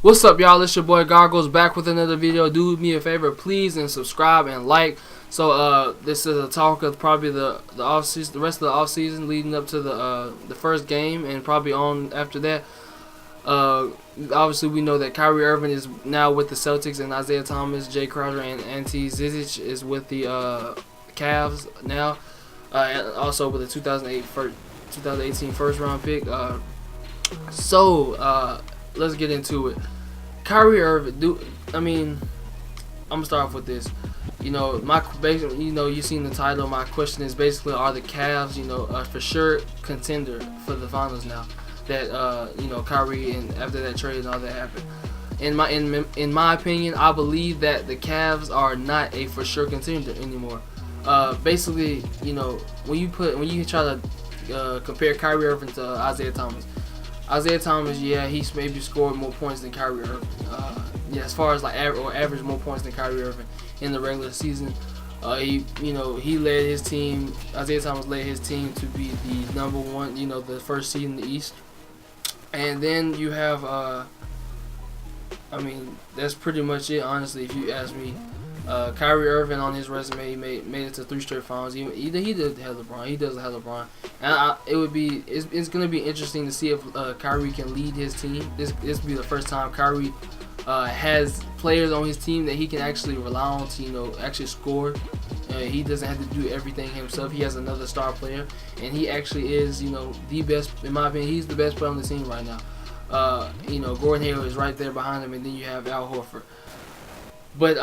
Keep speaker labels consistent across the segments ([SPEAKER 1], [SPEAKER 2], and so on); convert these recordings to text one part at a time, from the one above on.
[SPEAKER 1] What's up, y'all? It's your boy Gargles back with another video. Do me a favor, please, and subscribe and like. So this is a talk of probably the off season, the rest of the off season leading up to the first game, and probably on after that. Obviously we know that Kyrie Irving is now with the Celtics, and Isaiah Thomas, Jay Crowder, and Ante Zizic is with the Cavs now, and also with the 2018 first round pick. Let's get into it. Kyrie Irving, I'm gonna start off with this. You've seen the title. My question is basically, are the Cavs, for sure contender for the finals now that Kyrie and after that trade and all that happened? In my opinion, I believe that the Cavs are not a for sure contender anymore. Basically, when you try to compare Kyrie Irving to Isaiah Thomas. Isaiah Thomas, he's maybe scored more points than Kyrie Irving. As far as average more points than Kyrie Irving in the regular season. He led his team. Isaiah Thomas led his team to be the number one, the first seed in the East. And then you have, that's pretty much it, honestly, if you ask me. Kyrie Irving on his resume made it to 3 straight finals. He does have LeBron. He does have LeBron, and it's gonna be interesting to see if Kyrie can lead his team. This will be the first time Kyrie has players on his team that he can actually rely on to actually score. He doesn't have to do everything himself. He has another star player, and he actually is the best, in my opinion. He's the best player on the team right now. Gordon Hayward is right there behind him, and then you have Al Horford. But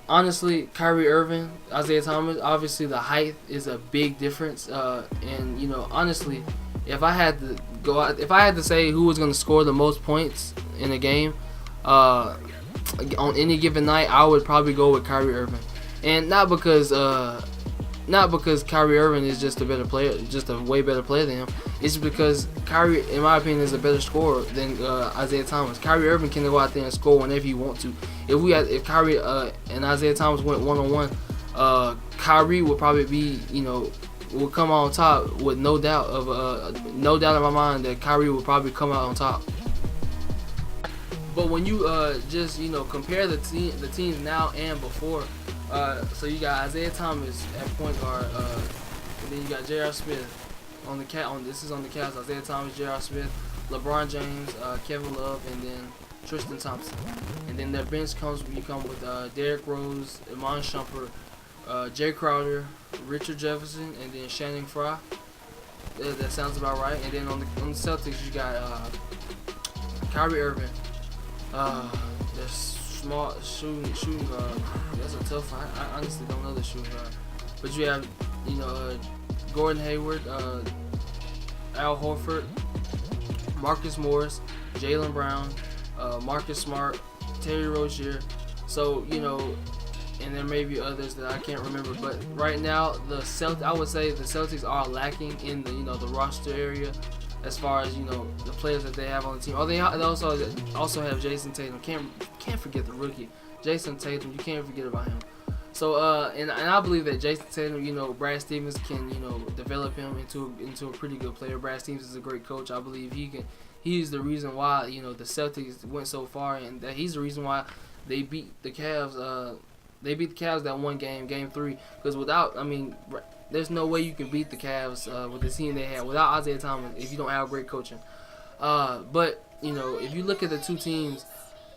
[SPEAKER 1] honestly, Kyrie Irving, Isaiah Thomas, obviously the height is a big difference. And honestly, if I had to say who was going to score the most points in a game on any given night, I would probably go with Kyrie Irving. And not because Kyrie Irving is just a better player, just a way better player than him. It's because Kyrie, in my opinion, is a better scorer than Isaiah Thomas. Kyrie Irving can go out there and score whenever he wants to. If Kyrie and Isaiah Thomas went 1-on-1, Kyrie would probably be, would come out on top with no doubt in my mind that Kyrie would probably come out on top. But when you just compare the teams now and before, so you got Isaiah Thomas at point guard, and then you got J.R. Smith on the Cavs. Isaiah Thomas, J.R. Smith, LeBron James, Kevin Love, and then Tristan Thompson. And then their bench come with Derrick Rose, Iman Shumpert, Jay Crowder, Richard Jefferson, and then Shannon Fry. That sounds about right. And then on the Celtics, you got Kyrie Irving. The small shooting guard. That's a tough one. I honestly don't know the shooting guard. But you have Gordon Hayward, Al Horford, Marcus Morris, Jaylen Brown, Marcus Smart, Terry Rozier. So and there may be others that I can't remember. But right now, I would say the Celtics are lacking in the roster area as far as the players that they have on the team. They also have Jason Tatum. Can't forget the rookie, Jason Tatum. You can't forget about him. So and I believe that Jason Tatum, Brad Stevens can develop him into a pretty good player. Brad Stevens is a great coach. I believe he's the reason why the Celtics went so far, and that he's the reason why they beat the Cavs. They beat the Cavs that one game, Game 3. Because there's no way you can beat the Cavs with the team they had without Isaiah Thomas if you don't have great coaching. But if you look at the two teams,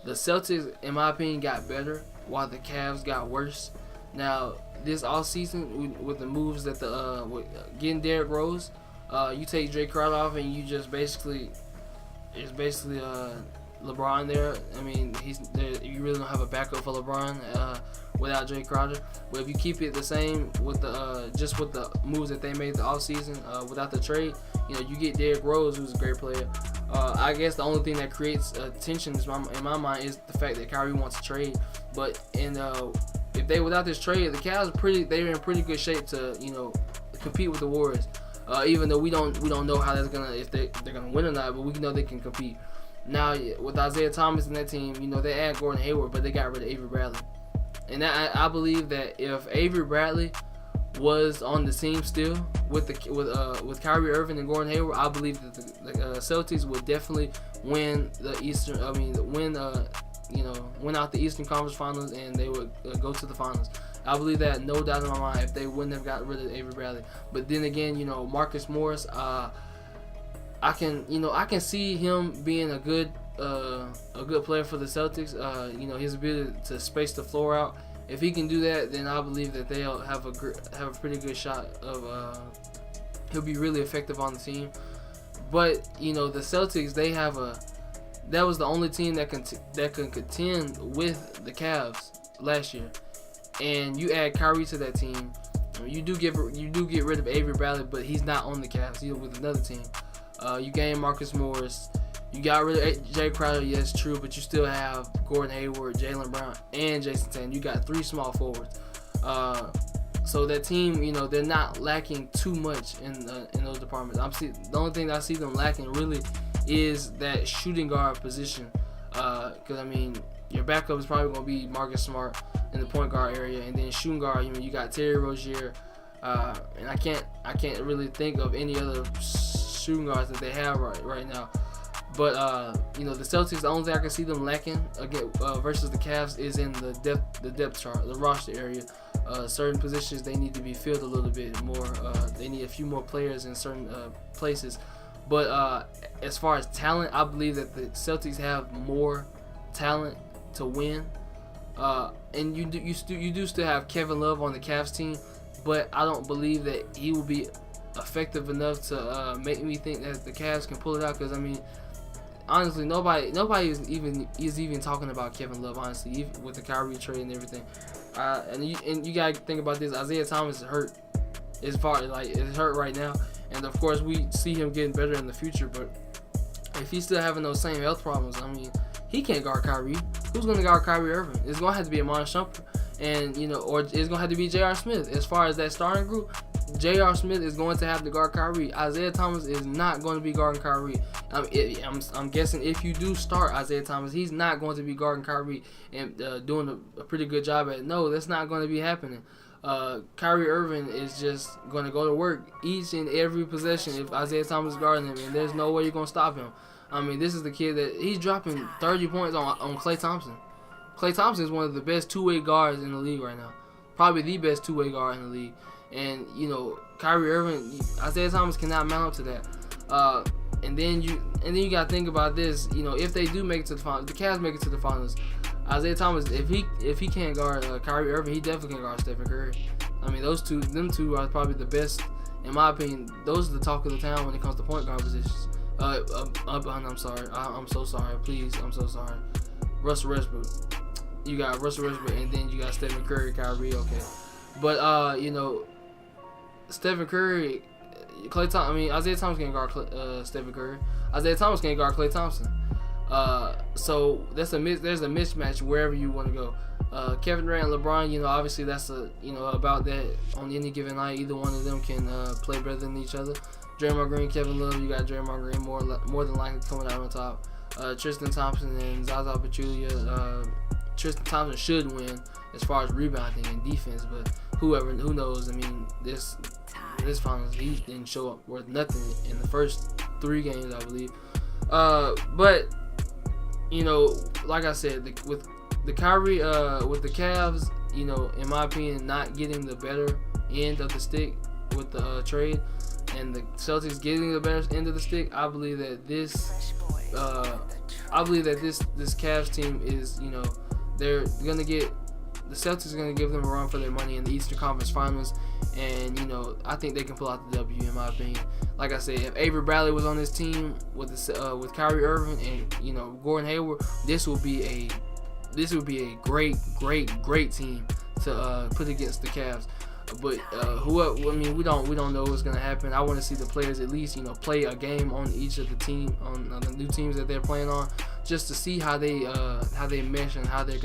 [SPEAKER 1] the Celtics, in my opinion, got better while the Cavs got worse. Now, this offseason, with the moves that with getting Derrick Rose, you take Jay Crowder off and you just basically LeBron there. You really don't have a backup for LeBron without Jay Crowder. But if you keep it the same with the moves that they made the offseason without the trade, you get Derrick Rose, who's a great player. I guess the only thing that creates tension in my mind is the fact that Kyrie wants to trade. But if they without this trade, the Cavs they're in pretty good shape to compete with the Warriors. Even though we don't know how if they're gonna win or not, but we know they can compete. Now with Isaiah Thomas and that team, they add Gordon Hayward, but they got rid of Avery Bradley. And I believe that if Avery Bradley was on the team still with Kyrie Irving and Gordon Hayward, I believe that the Celtics would definitely win the Eastern. I mean, win out the Eastern Conference Finals, and they would go to the finals. I believe that, no doubt in my mind, if they wouldn't have got rid of Avery Bradley. But then again, Marcus Morris, I can see him being a good player for the Celtics. His ability to space the floor out. If he can do that, then I believe that they'll have a pretty good shot of he'll be really effective on the team. But the Celtics, that was the only team that can contend with the Cavs last year. And you add Kyrie to that team. You do get rid of Avery Bradley, but he's not on the Cavs. He's with another team. You gain Marcus Morris. You got rid of Jay Crowder, yes, true, but you still have Gordon Hayward, Jaylen Brown, and Jason Tatum. You got 3 small forwards. So that team, they're not lacking too much in those departments. The only thing that I see them lacking really is that shooting guard position. Because your backup is probably going to be Marcus Smart in the point guard area, and then shooting guard, you got Terry Rozier, and I can't really think of any other shooting guards that they have right now. But the Celtics, the only thing I can see them lacking again versus the Cavs is in the depth chart, the roster area. Certain positions they need to be filled a little bit more. They need a few more players in certain places. But as far as talent, I believe that the Celtics have more talent to win. And you do still have Kevin Love on the Cavs team, but I don't believe that he will be effective enough to make me think that the Cavs can pull it out. Because honestly, nobody is even talking about Kevin Love. Honestly, even with the Kyrie trade and everything, and you gotta think about this. Isaiah Thomas is hurt. It's hurt right now, and of course we see him getting better in the future. But if he's still having those same health problems, he can't guard Kyrie. Who's gonna guard Kyrie Irving? It's gonna have to be Amon Shumpert, and or it's gonna have to be J.R. Smith. As far as that starting group, J.R. Smith is going to have to guard Kyrie. Isaiah Thomas is not going to be guarding Kyrie. I'm guessing if you do start Isaiah Thomas, he's not going to be guarding Kyrie and doing a pretty good job at it. No, that's not going to be happening. Kyrie Irving is just going to go to work each and every possession if Isaiah Thomas is guarding him, and there's no way you're going to stop him. This is the kid that he's dropping 30 points on Klay Thompson. Klay Thompson is one of the best two-way guards in the league right now. Probably the best two-way guard in the league. And, Kyrie Irving, Isaiah Thomas cannot mount up to that. And then you got to think about this. If they do make it to the finals, the Cavs make it to the finals, Isaiah Thomas, if he can't guard Kyrie Irving, he definitely can guard Stephen Curry. Them two are probably the best, in my opinion. Those are the talk of the town when it comes to point guard positions. I'm sorry. I'm so sorry. Please, I'm so sorry. Russell Westbrook. You got Russell Westbrook, and then you got Stephen Curry, Kyrie. Okay, but Stephen Curry, Isaiah Thomas can't guard Stephen Curry. Isaiah Thomas can't guard Klay Thompson. So there's a mismatch wherever you want to go. Kevin Durant and LeBron, obviously that's about that on any given night. Either one of them can play better than each other. Draymond Green, Kevin Love, you got Draymond Green more than likely coming out on top. Tristan Thompson and Zaza Pachulia. Tristan Thompson should win as far as rebounding and defense, but who knows? This finals, he didn't show up worth nothing in the first 3 games, I believe. But like I said, with the Kyrie, with the Cavs, in my opinion, not getting the better end of the stick with the trade, and the Celtics getting the better end of the stick, I believe that this Cavs team is, they're gonna get. The Celtics are going to give them a run for their money in the Eastern Conference Finals, and I think they can pull out the W in my opinion. Like I said, if Avery Bradley was on this team with Kyrie Irving and Gordon Hayward, this would be a great team to put against the Cavs. But we don't know what's going to happen. I want to see the players at least play a game on each of the the new teams that they're playing on, just to see how they mesh and how they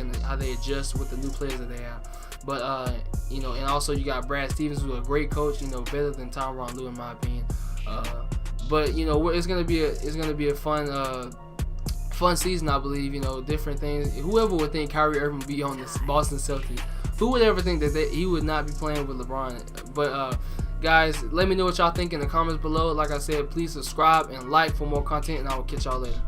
[SPEAKER 1] adjust with the new players that they have. But and also you got Brad Stevens, who's a great coach, better than Tyronn Lue in my opinion. But it's gonna be a fun season, I believe. Different things. Whoever would think Kyrie Irving would be on this Boston Celtics, Who would ever think that he would not be playing with LeBron? But guys, let me know what y'all think in the comments below. Like I said, please subscribe and like for more content, and I will catch y'all later.